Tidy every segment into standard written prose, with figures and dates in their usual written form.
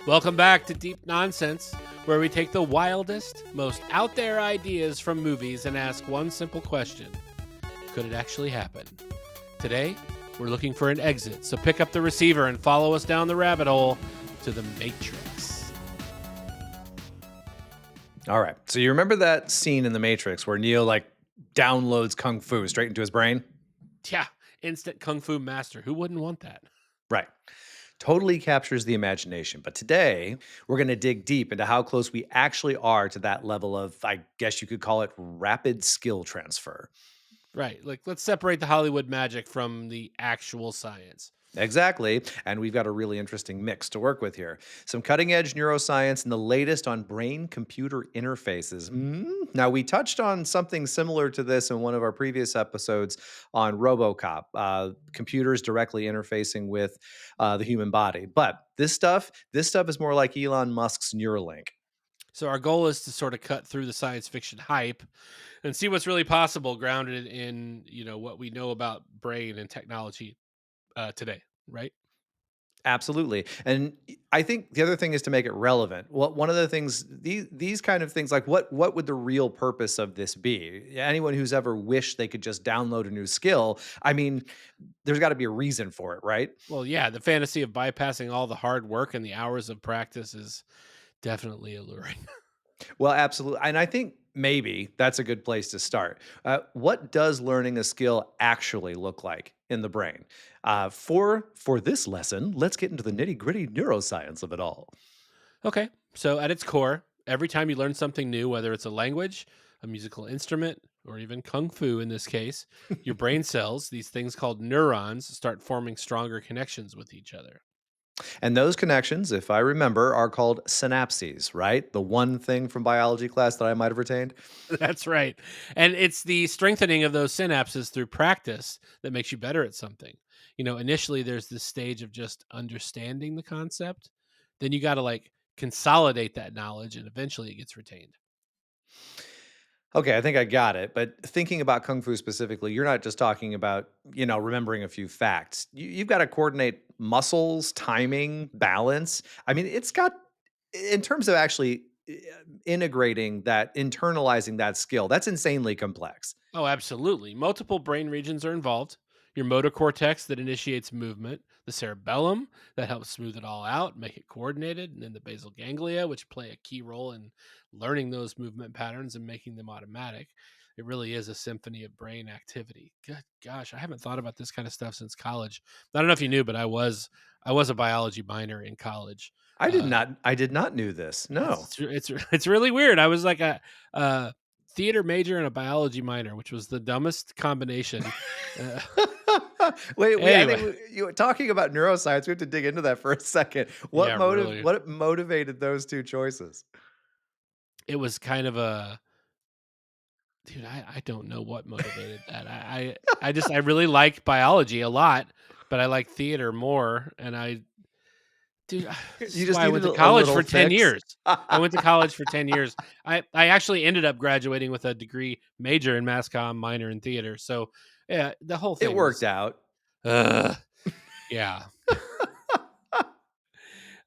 Welcome back to Deep Nonsense, where we take the wildest, most out there ideas from movies and ask one simple question: could it actually happen? Today, we're looking for an exit, so pick up the receiver and follow us down the rabbit hole to the Matrix. All right. So you remember that scene in The Matrix where Neo downloads kung fu straight into his brain? Yeah, instant kung fu master. Who wouldn't want that? Right. Totally captures the imagination. But today, we're going to dig deep into how close we actually are to that level of, I guess you could call it rapid skill transfer. Right, like let's separate the Hollywood magic from the actual science. Exactly. And we've got a really interesting mix to work with here. Some cutting edge neuroscience and the latest on brain computer interfaces. Now, we touched on something similar to this in one of our previous episodes on Robocop, computers directly interfacing with the human body. But this stuff is more like Elon Musk's Neuralink. So our goal is to sort of cut through the science fiction hype and see what's really possible grounded in, what we know about brain and technology today, right? Absolutely. And I think the other thing is to make it relevant. Well, one of the things these kind of things like what would the real purpose of this be? Anyone who's ever wished they could just download a new skill, I mean, there's got to be a reason for it, right? Well, yeah, the fantasy of bypassing all the hard work and the hours of practice is definitely alluring. Well, absolutely. And I think maybe that's a good place to start. What does learning a skill actually look like in the brain? For this lesson, let's get into the nitty gritty neuroscience of it all. Okay, so at its core, every time you learn something new, whether it's a language, a musical instrument, or even kung fu in this case, your brain cells, these things called neurons, start forming stronger connections with each other. And those connections, if I remember, are called synapses, right? The one thing from biology class that I might have retained. That's right. And it's the strengthening of those synapses through practice that makes you better at something. Initially there's this stage of just understanding the concept. Then you got to consolidate that knowledge and eventually it gets retained. Okay, I think I got it. But thinking about Kung Fu specifically, you're not just talking about, remembering a few facts. You've got to coordinate muscles, timing, balance. I mean, it's got, in terms of actually integrating that, internalizing that skill, that's insanely complex. Oh, absolutely. Multiple brain regions are involved. Your motor cortex that initiates movement, the cerebellum that helps smooth it all out, make it coordinated, and then the basal ganglia, which play a key role in learning those movement patterns and making them automatic. It really is a symphony of brain activity. Good gosh, I haven't thought about this kind of stuff since college. I don't know if you knew, but I was a biology minor in college. Uh, I did not knew this. No. it's really weird. I was like a theater major and a biology minor, which was the dumbest combination. Uh, Wait, I anyway, think you were talking about neuroscience. We have to dig into that for a second. yeah, really, What motivated those two choices? it was kind of a dude. I don't know what motivated that. I really like biology a lot, but I like theater more, and dude, this You is just why I needed went to a college little for 10 fix. years. I went to college for 10 years. I actually ended up graduating with a degree major in mass comm, minor in theater. So, yeah, the whole It thing worked was, out. uh, yeah.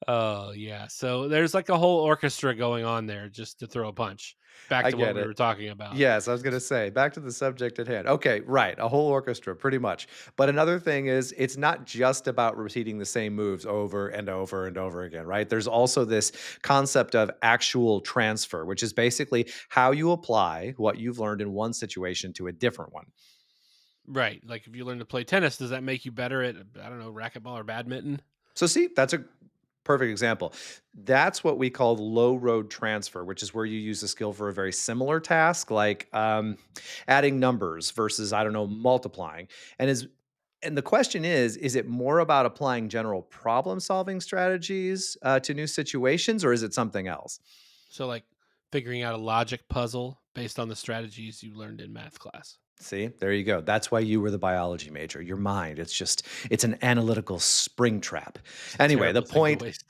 Oh, yeah. So there's like a whole orchestra going on there just to throw a punch. Back I to what get we were it. talking about. Yes, I was gonna say, back to the subject at hand. Okay, right, a whole orchestra, pretty much. But another thing is, it's not just about repeating the same moves over and over and over again, right? There's also this concept of actual transfer, which is basically how you apply what you've learned in one situation to a different one. Right. Like if you learn to play tennis, does that make you better at, I don't know, racquetball or badminton? So see, that's a perfect example. That's what we call low road transfer, which is where you use a skill for a very similar task, like adding numbers versus, I don't know, multiplying. And the question is it more about applying general problem solving strategies to new situations, or is it something else? So, like figuring out a logic puzzle based on the strategies you learned in math class. See, there you go. That's why you were the biology major. Your mind, it's an analytical spring trap. It's a Anyway, the terrible thing to point waste.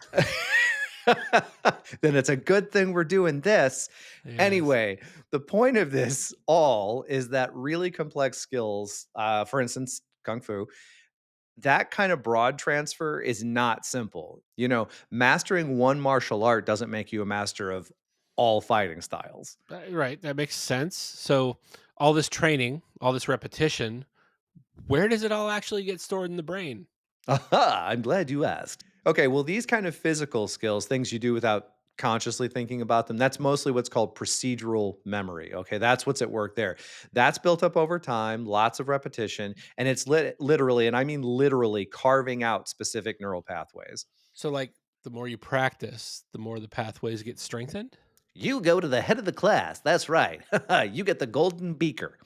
then it's a good thing we're doing this. Yes. Anyway, the point of this all is that really complex skills, for instance, kung fu, That kind of broad transfer is not simple. Mastering one martial art doesn't make you a master of all fighting styles. Right, that makes sense. So, all this training, all this repetition, where does it all actually get stored in the brain? Aha, I'm glad you asked. Okay, well, these kind of physical skills, things you do without consciously thinking about them, that's mostly what's called procedural memory. Okay, that's what's at work there. That's built up over time, lots of repetition, and it's literally, and I mean literally, carving out specific neural pathways. So, like, the more you practice, the more the pathways get strengthened? You go to the head of the class. That's right. You get the golden beaker.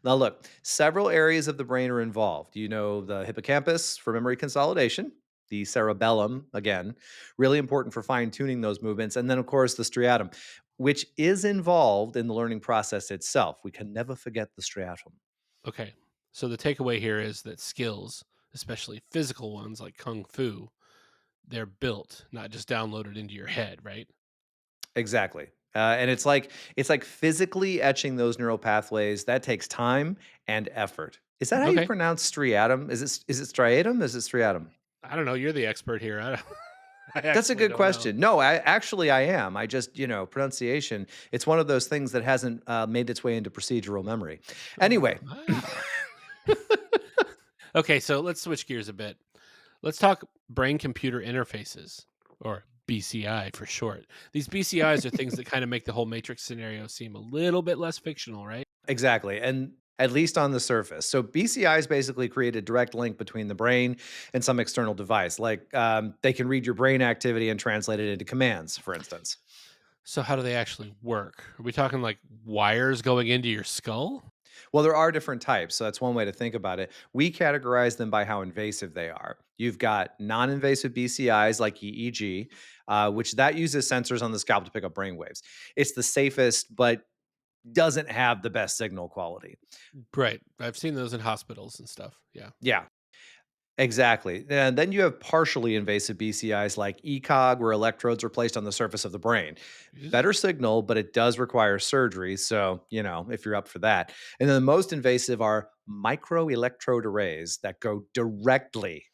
Now, look, several areas of the brain are involved. The hippocampus for memory consolidation, the cerebellum, again, really important for fine tuning those movements. And then, of course, the striatum, which is involved in the learning process itself. We can never forget the striatum. Okay. So, the takeaway here is that skills, especially physical ones like kung fu, they're built, not just downloaded into your head, right? Exactly. And it's like physically etching those neural pathways. That takes time and effort. Is that how you Okay. pronounce striatum? Is it striatum? Is it striatum? I don't know. You're the expert here. I That's a actually good don't know. question. No, I am. I just, pronunciation, it's one of those things that hasn't made its way into procedural memory. Anyway, Wow. Okay, so let's switch gears a bit. Let's talk brain computer interfaces, or BCI for short. These BCIs are things that kind of make the whole matrix scenario seem a little bit less fictional, right? exactly. And at least on the surface. So BCIs basically create a direct link between the brain and some external device. Like they can read your brain activity and translate it into commands, for instance. So how do they actually work? Are we talking like wires going into your skull? Well, there are different types. So that's one way to think about it. We categorize them by how invasive they are. You've got non invasive BCIs like EEG, which that uses sensors on the scalp to pick up brain waves. It's the safest, but doesn't have the best signal quality. Right. I've seen those in hospitals and stuff. Yeah. Yeah, exactly. And then you have partially invasive BCIs like ECOG, where electrodes are placed on the surface of the brain. Ew. Better signal, but it does require surgery. So, if you're up for that. And then the most invasive are microelectrode arrays that go directly,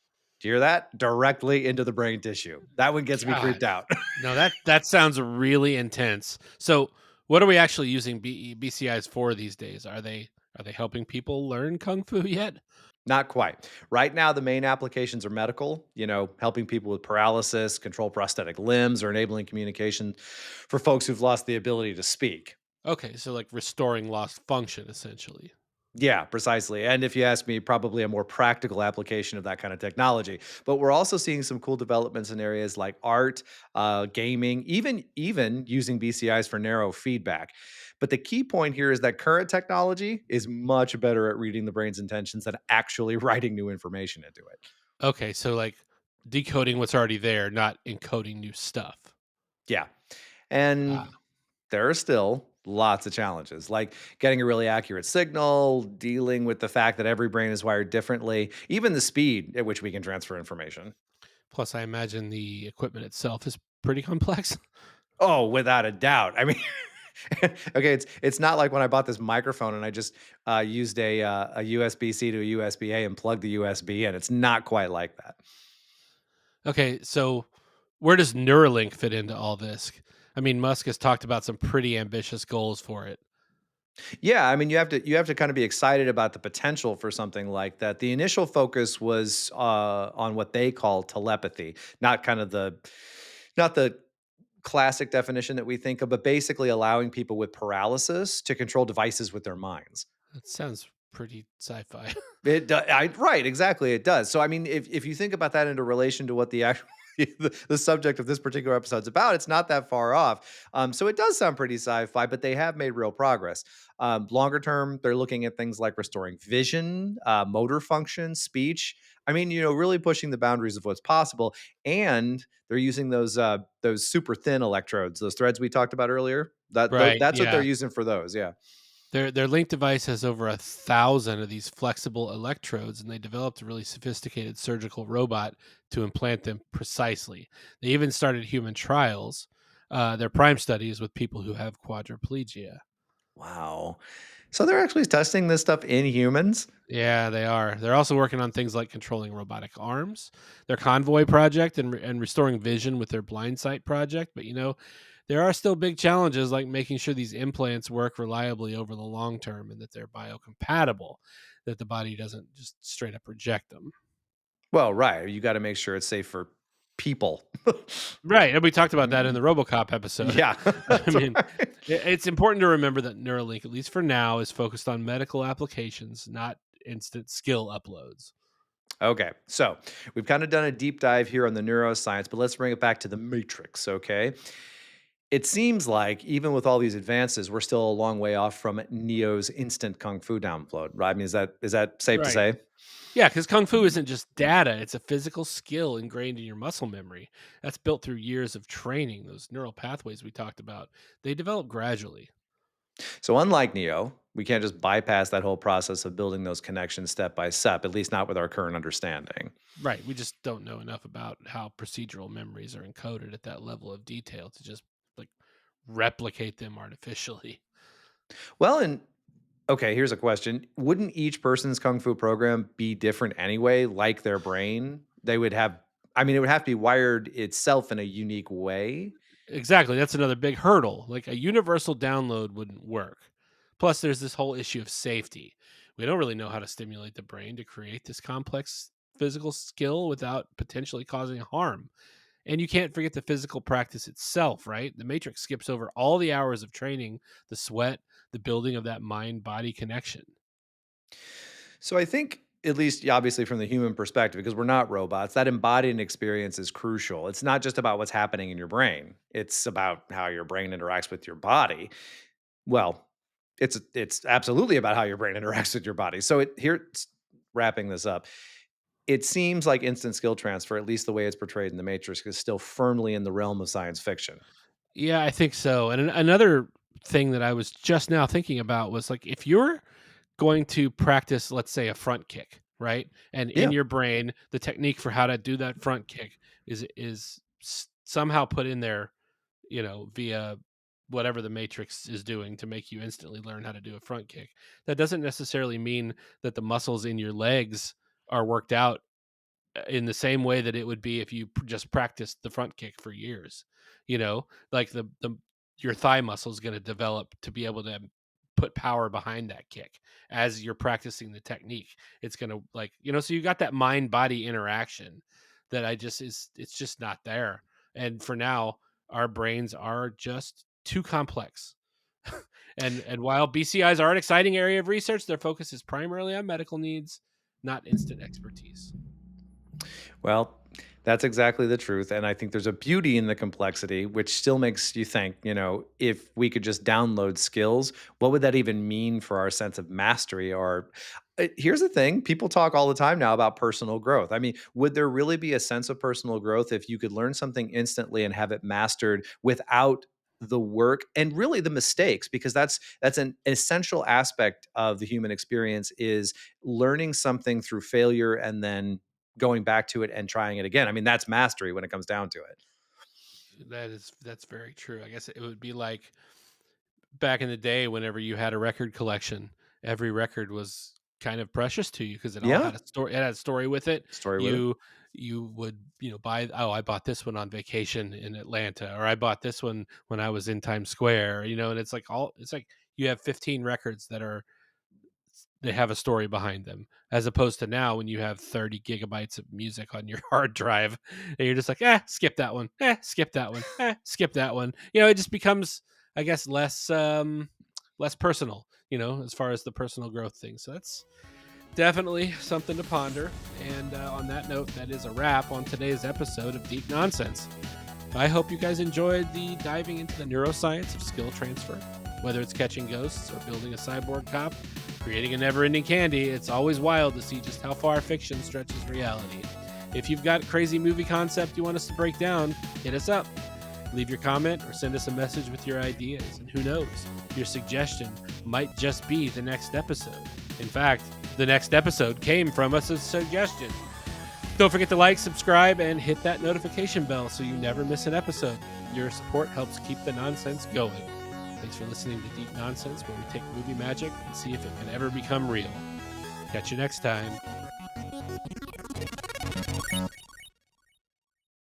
do you hear that? Directly into the brain tissue. That one gets me God. creeped out. No, that sounds really intense. So, what are we actually using BCIs for these days? Are they helping people learn kung fu yet? Not quite. Right now, the main applications are medical, helping people with paralysis, control prosthetic limbs, or enabling communication for folks who've lost the ability to speak. Okay, so like restoring lost function essentially. Yeah, precisely. And if you ask me, probably a more practical application of that kind of technology. But we're also seeing some cool developments in areas like art, gaming, even using BCIs for narrow feedback. But the key point here is that current technology is much better at reading the brain's intentions than actually writing new information into it. Okay, so like decoding what's already there, not encoding new stuff. Yeah. Ah, And there are still lots of challenges, like getting a really accurate signal, dealing with the fact that every brain is wired differently, even the speed at which we can transfer information. plus I imagine the equipment itself is pretty complex. Oh, without a doubt. I mean, okay, it's not like when I bought this microphone and I just used a USB C to a USB A and plugged the USB in. It's not quite like that. Okay, so where does Neuralink fit into all this? I mean, Musk has talked about some pretty ambitious goals for it. Yeah, I mean, you have to kind of be excited about the potential for something like that. The initial focus was on what they call telepathy, not kind of not the classic definition that we think of, but basically allowing people with paralysis to control devices with their minds. That sounds pretty sci-fi. Right, exactly, it does. So, I mean, if you think about that into relation to what the actual the subject of this particular episode's about, it's not that far off. So it does sound pretty sci-fi, but they have made real progress. Longer term, they're looking at things like restoring vision, motor function, speech. I mean, really pushing the boundaries of what's possible, and they're using those super thin electrodes, those threads we talked about earlier. Right, That's what they're yeah. using for those. Yeah. Their Link device has over 1,000 of these flexible electrodes, and they developed a really sophisticated surgical robot to implant them precisely. They even started human trials, their prime studies with people who have quadriplegia. Wow. So they're actually testing this stuff in humans? Yeah, they are. They're also working on things like controlling robotic arms, their convoy project, and restoring vision with their blind sight project. But there are still big challenges like making sure these implants work reliably over the long term and that they're biocompatible, that the body doesn't just straight up reject them. Well, right. You got to make sure it's safe for people. Right, and we talked about that in Mm, the RoboCop episode. yeah. I That's mean, right. it's important to remember that Neuralink, at least for now, is focused on medical applications, not instant skill uploads. Okay, so we've kind of done a deep dive here on the neuroscience, but let's bring it back to the matrix, okay? It seems like even with all these advances, we're still a long way off from Neo's instant kung fu download, right? I mean, is that safe to Right. say? Yeah, because kung fu isn't just data, it's a physical skill ingrained in your muscle memory. That's built through years of training. Those neural pathways we talked about, they develop gradually. So unlike Neo, we can't just bypass that whole process of building those connections step by step, at least not with our current understanding. Right. We just don't know enough about how procedural memories are encoded at that level of detail to just like replicate them artificially. Well, and okay, here's a question. Wouldn't each person's kung fu program be different anyway, like their brain? They would have I mean, it would have to be wired itself in a unique way. Exactly. That's another big hurdle. Like a universal download wouldn't work. Plus, there's this whole issue of safety. We don't really know how to stimulate the brain to create this complex physical skill without potentially causing harm. And you can't forget the physical practice itself, right? The Matrix skips over all the hours of training, the sweat, the building of that mind body connection. So I think at least obviously from the human perspective, because we're not robots, that embodied experience is crucial. It's not just about what's happening in your brain. It's about how your brain interacts with your body. Well, it's absolutely about how your brain interacts with your body. So wrapping this up. It seems like instant skill transfer, at least the way it's portrayed in the Matrix, is still firmly in the realm of science fiction. Yeah, I think so. And another thing that I was just now thinking about was like if you're going to practice, let's say, a front kick, right? And in Yeah. your brain, the technique for how to do that front kick somehow put in there, via whatever the matrix is doing to make you instantly learn how to do a front kick. That doesn't necessarily mean that the muscles in your legs are worked out in the same way that it would be if you just practiced the front kick for years. Like the your thigh muscle is going to develop to be able to put power behind that kick as you're practicing the technique. It's going to so you got that mind body interaction that I just is it's just not there. And for now, our brains are just too complex. And while BCIs are an exciting area of research, their focus is primarily on medical needs, not instant expertise. Well, that's exactly the truth. And I think there's a beauty in the complexity, which still makes you think, if we could just download skills, what would that even mean for our sense of mastery? Or here's the thing, people talk all the time now about personal growth. I mean, would there really be a sense of personal growth if you could learn something instantly and have it mastered without the work and really the mistakes, because that's an essential aspect of the human experience, is learning something through failure and then going back to it and trying it again. I mean, that's mastery when it comes down to it. That's very true. I guess it would be like back in the day whenever you had a record collection, every record was kind of precious to you because it all Yeah, had a story. It had a story with it. story with it. You would buy. Oh, I bought this one on vacation in Atlanta, or I bought this one when I was in Times Square. And it's like you have 15 records that are they have a story behind them, as opposed to now when you have 30 gigabytes of music on your hard drive and you're just like, skip that one, skip that one, skip that one. It just becomes, I guess, less personal, as far as the personal growth thing. So that's definitely something to ponder. And on that note, that is a wrap on today's episode of Deep Nonsense. I hope you guys enjoyed the diving into the neuroscience of skill transfer. Whether it's catching ghosts or building a cyborg cop, creating a never ending candy, it's always wild to see just how far fiction stretches reality. If you've got a crazy movie concept you want us to break down, hit us up. Leave your comment or send us a message with your ideas. And who knows, your suggestion might just be the next episode. In fact, the next episode came from us as a suggestion. Don't forget to like, subscribe, and hit that notification bell so you never miss an episode. Your support helps keep the nonsense going. Thanks for listening to Deep Nonsense, where we take movie magic and see if it can ever become real. Catch you next time.